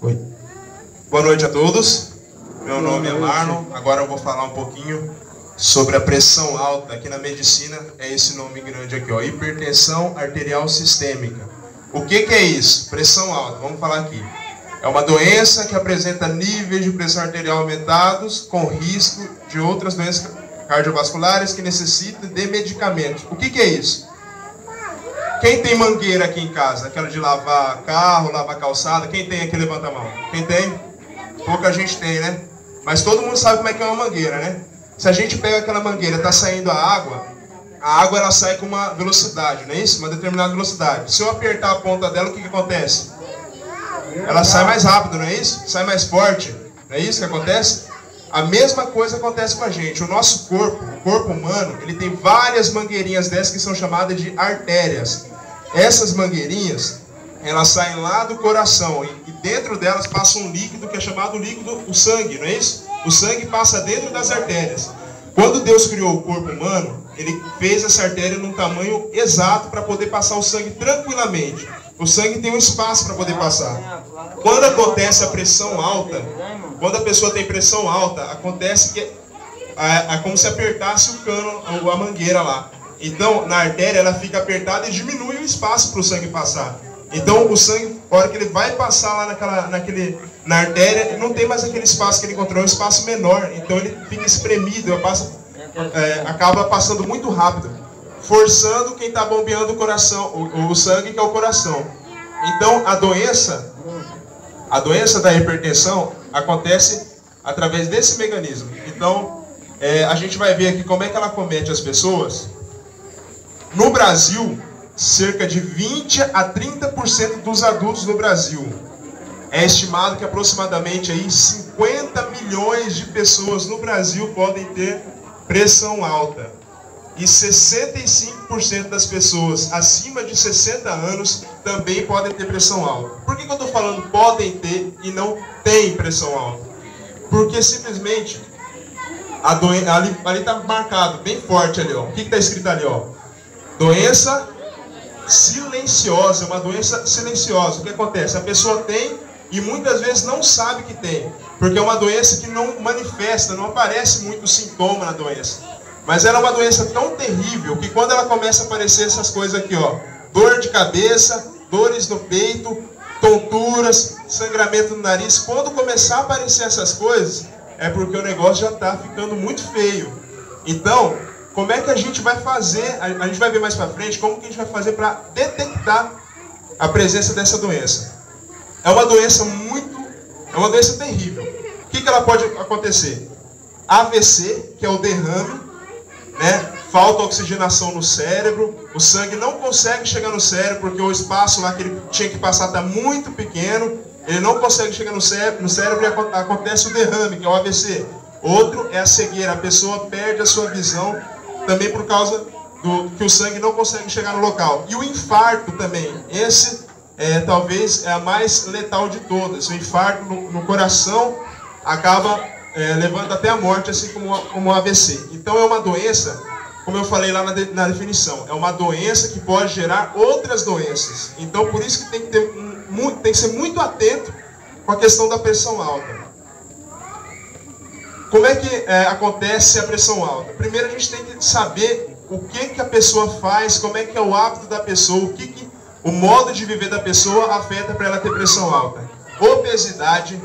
Oi. Boa noite a todos. Meu nome é Marlon. Agora eu vou falar um pouquinho sobre a pressão alta. Aqui na medicina é esse nome grande aqui, ó, hipertensão arterial sistêmica. O que é isso? Pressão alta. Vamos falar aqui. É uma doença que apresenta níveis de pressão arterial aumentados com risco de outras doenças cardiovasculares que necessitam de medicamentos. O que é isso? Quem tem mangueira aqui em casa? Aquela de lavar carro, lavar calçada. Quem tem aqui, levanta a mão. Quem tem? Pouca gente tem, né? Mas todo mundo sabe como é que é uma mangueira, né? Se a gente pega aquela mangueira e está saindo a água ela sai com uma velocidade, não é isso? Uma determinada velocidade. Se eu apertar a ponta dela, o que acontece? Ela sai mais rápido, não é isso? Sai mais forte. Não é isso que acontece? A mesma coisa acontece com a gente. O nosso corpo, o corpo humano, ele tem várias mangueirinhas dessas que são chamadas de artérias. Essas mangueirinhas, elas saem lá do coração e dentro delas passa um líquido que é chamado líquido, o sangue, não é isso? O sangue passa dentro das artérias. Quando Deus criou o corpo humano, Ele fez essa artéria num tamanho exato para poder passar o sangue tranquilamente. O sangue tem um espaço para poder passar. Quando acontece a pressão alta, quando a pessoa tem pressão alta, acontece que é como se apertasse o cano, a mangueira lá. Então, na artéria, ela fica apertada e diminui o espaço para o sangue passar. Então, o sangue, na hora que ele vai passar lá na artéria, não tem mais aquele espaço que ele encontrou, é um espaço menor. Então, ele fica espremido, acaba passando muito rápido, forçando quem está bombeando o coração, o sangue, que é o coração. Então, a doença da hipertensão acontece através desse mecanismo. Então, a gente vai ver aqui como é que ela comete as pessoas. No Brasil, cerca de 20 a 30% dos adultos no Brasil. É estimado que aproximadamente aí 50 milhões de pessoas no Brasil podem ter pressão alta. E 65% das pessoas acima de 60 anos também podem ter pressão alta. Por que eu estou falando podem ter e não tem pressão alta? Porque simplesmente ali está marcado bem forte ali, ó. O que está escrito ali, ó? Doença silenciosa, uma doença silenciosa. O que acontece? A pessoa tem e muitas vezes não sabe que tem, porque é uma doença que não manifesta, não aparece muito sintoma na doença. Mas ela é uma doença tão terrível que quando ela começa a aparecer essas coisas aqui, ó, dor de cabeça, dores no peito, tonturas, sangramento no nariz, quando começar a aparecer essas coisas, é porque o negócio já está ficando muito feio. Então, como é que a gente vai fazer, a gente vai ver mais para frente, como que a gente vai fazer para detectar a presença dessa doença? É uma doença terrível. O que ela pode acontecer? AVC, que é o derrame, né? Falta oxigenação no cérebro, o sangue não consegue chegar no cérebro, porque o espaço lá que ele tinha que passar está muito pequeno, ele não consegue chegar no cérebro e acontece o derrame, que é o AVC. Outro é a cegueira, a pessoa perde a sua visão, também por causa que o sangue não consegue chegar no local. E o infarto também, esse talvez é a mais letal de todas. O infarto no coração acaba levando até a morte, assim como o AVC. Então é uma doença, como eu falei lá na definição, é uma doença que pode gerar outras doenças. Então por isso que tem que ser muito atento com a questão da pressão alta. Como é que acontece a pressão alta? Primeiro a gente tem que saber o que a pessoa faz, como é que é o hábito da pessoa, o modo de viver da pessoa afeta para ela ter pressão alta. Obesidade,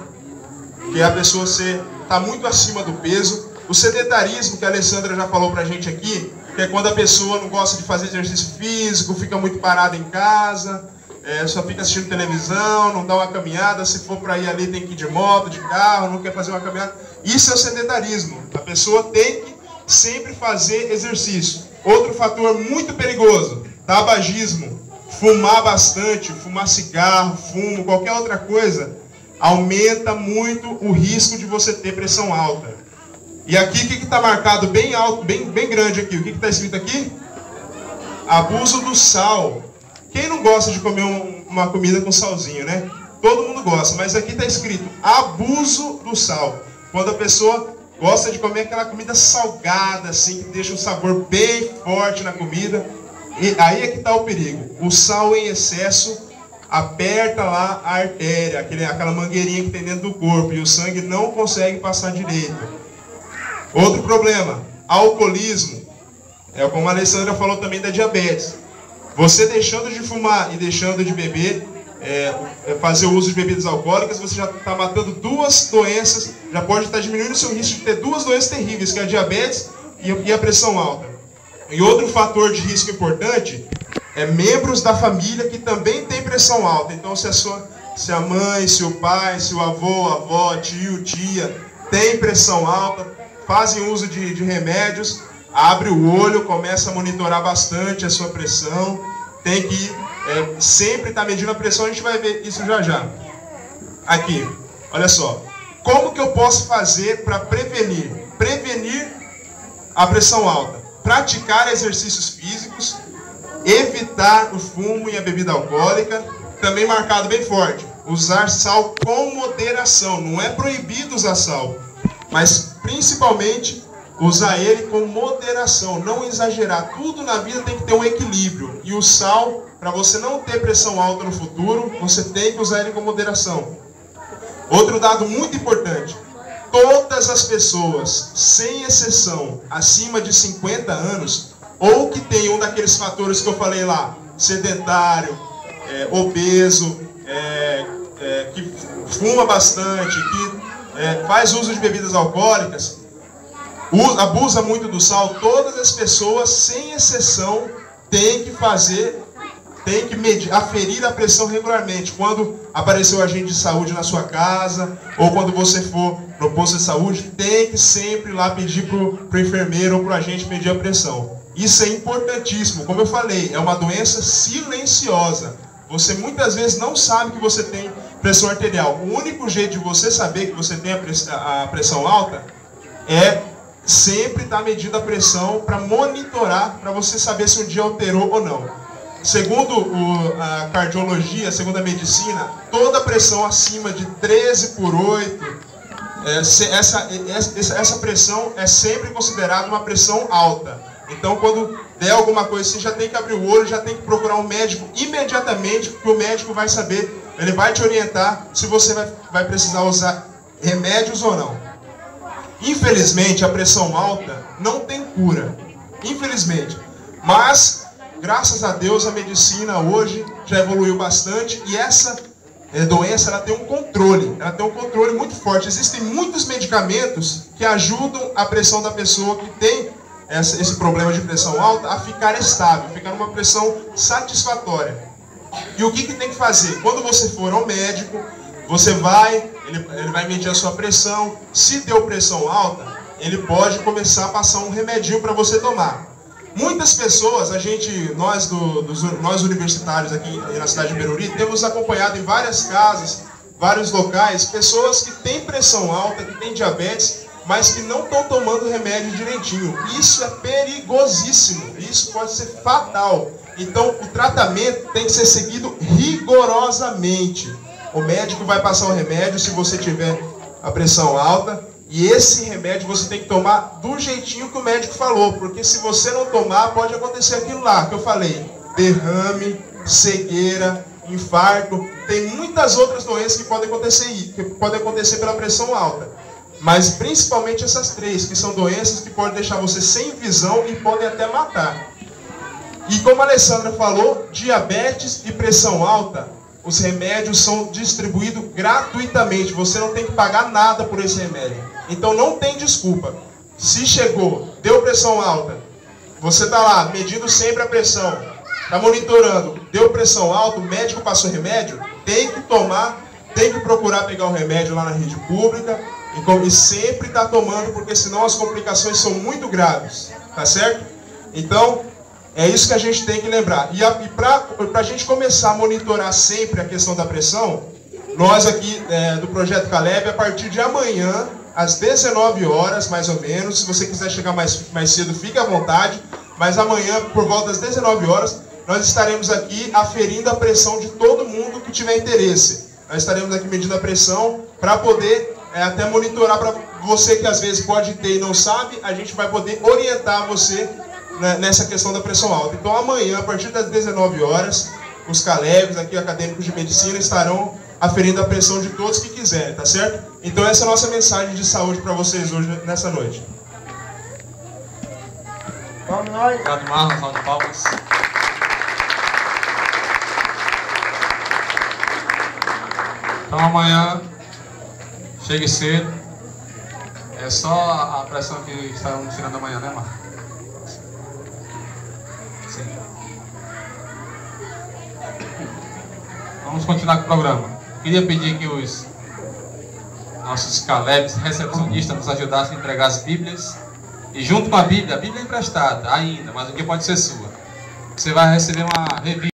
que é a pessoa está muito acima do peso. O sedentarismo, que a Alessandra já falou para a gente aqui, que é quando a pessoa não gosta de fazer exercício físico, fica muito parada em casa, só fica assistindo televisão, não dá uma caminhada, se for para ir ali tem que ir de moto, de carro, não quer fazer uma caminhada. Isso é o sedentarismo. A pessoa tem que sempre fazer exercício. Outro fator muito perigoso, tabagismo. Fumar bastante, fumar cigarro, fumo, qualquer outra coisa, aumenta muito o risco de você ter pressão alta. E aqui o que está marcado bem alto, bem grande aqui? O que está escrito aqui? Abuso do sal. Quem não gosta de comer uma comida com salzinho, né? Todo mundo gosta, mas aqui está escrito abuso do sal. Quando a pessoa gosta de comer aquela comida salgada, assim, que deixa um sabor bem forte na comida. E aí é que está o perigo. O sal em excesso aperta lá a artéria, aquela mangueirinha que tem dentro do corpo, e o sangue não consegue passar direito. Outro problema, alcoolismo. Como a Alessandra falou também da diabetes. Você deixando de fumar e deixando de beber, fazer o uso de bebidas alcoólicas, você já está matando duas doenças, já pode estar diminuindo o seu risco de ter duas doenças terríveis, que é a diabetes e a pressão alta. E outro fator de risco importante é membros da família que também tem pressão alta. Então, se a mãe, se o pai, se o avô, a avó, tio, tia tem pressão alta, fazem uso de remédios, abre o olho, começa a monitorar bastante a sua pressão, tem que sempre estar medindo a pressão, a gente vai ver isso já já. Aqui, olha só, como que eu posso fazer para prevenir a pressão alta? Praticar exercícios físicos, evitar o fumo e a bebida alcoólica, também marcado bem forte, usar sal com moderação, não é proibido usar sal, mas principalmente usar ele com moderação, não exagerar. Tudo na vida tem que ter um equilíbrio. E o sal, para você não ter pressão alta no futuro, você tem que usar ele com moderação. Outro dado muito importante. Todas as pessoas, sem exceção, acima de 50 anos, ou que tem um daqueles fatores que eu falei lá, sedentário, obeso, que fuma bastante, que faz uso de bebidas alcoólicas, abusa muito do sal, todas as pessoas, sem exceção, têm que aferir a pressão regularmente. Quando aparecer o agente de saúde na sua casa, ou quando você for no posto de saúde, tem que sempre lá pedir para o enfermeiro ou para o agente medir a pressão. Isso é importantíssimo. Como eu falei, é uma doença silenciosa. Você muitas vezes não sabe que você tem pressão arterial. O único jeito de você saber que você tem a pressão alta é sempre estar medindo a pressão para monitorar, para você saber se um dia alterou ou não. Segundo a cardiologia, segundo a medicina, toda pressão acima de 13/8, essa pressão é sempre considerada uma pressão alta. Então, quando der alguma coisa assim, já tem que abrir o olho, já tem que procurar um médico imediatamente, porque o médico vai saber, ele vai te orientar se você vai precisar usar remédios ou não. Infelizmente, a pressão alta não tem cura. Infelizmente. Mas, graças a Deus, a medicina hoje já evoluiu bastante e essa doença ela tem um controle. Ela tem um controle muito forte. Existem muitos medicamentos que ajudam a pressão da pessoa que tem esse problema de pressão alta a ficar estável, ficar numa pressão satisfatória. E o que tem que fazer? Quando você for ao médico, você ele vai medir a sua pressão. Se deu pressão alta, ele pode começar a passar um remedinho para você tomar. Muitas pessoas, nós universitários aqui na cidade de Beruri, temos acompanhado em várias casas, vários locais, pessoas que têm pressão alta, que têm diabetes, mas que não estão tomando remédio direitinho. Isso é perigosíssimo, isso pode ser fatal. Então, o tratamento tem que ser seguido rigorosamente. O médico vai passar um remédio se você tiver a pressão alta, e esse remédio você tem que tomar do jeitinho que o médico falou, porque se você não tomar, pode acontecer aquilo lá que eu falei: derrame, cegueira, infarto. Tem muitas outras doenças que podem acontecer pela pressão alta. Mas principalmente essas três, que são doenças que podem deixar você sem visão e podem até matar. E como a Alessandra falou, diabetes e pressão alta, os remédios são distribuídos gratuitamente. Você não tem que pagar nada por esse remédio. Então não tem desculpa. Se chegou, deu pressão alta, você está lá medindo sempre a pressão, está monitorando, deu pressão alta, o médico passou remédio, tem que tomar, tem que procurar pegar o remédio lá na rede pública e sempre está tomando, porque senão as complicações são muito graves, tá certo? Então, é isso que a gente tem que lembrar. E para a gente começar a monitorar sempre a questão da pressão, nós aqui do Projeto Caleb, a partir de amanhã, às 19 horas, mais ou menos, se você quiser chegar mais cedo, fique à vontade, mas amanhã, por volta das 19 horas, nós estaremos aqui aferindo a pressão de todo mundo que tiver interesse. Nós estaremos aqui medindo a pressão para poder até monitorar para você que às vezes pode ter e não sabe, a gente vai poder orientar você nessa questão da pressão alta. Então amanhã, a partir das 19 horas, os Calebs, aqui acadêmicos de medicina, estarão aferindo a pressão de todos que quiserem, tá certo? Então essa é a nossa mensagem de saúde para vocês hoje, nessa noite. Vamos nós. Obrigado, Marlon. Salve de palmas. Então amanhã, chegue cedo. É só a pressão que estarão tirando amanhã, né, Marlon? Sim. Vamos continuar com o programa. Queria pedir que os nossos Calebs recepcionistas nos ajudassem a entregar as Bíblias. E junto com a Bíblia é emprestada ainda, mas o que pode ser sua. Você vai receber uma revista.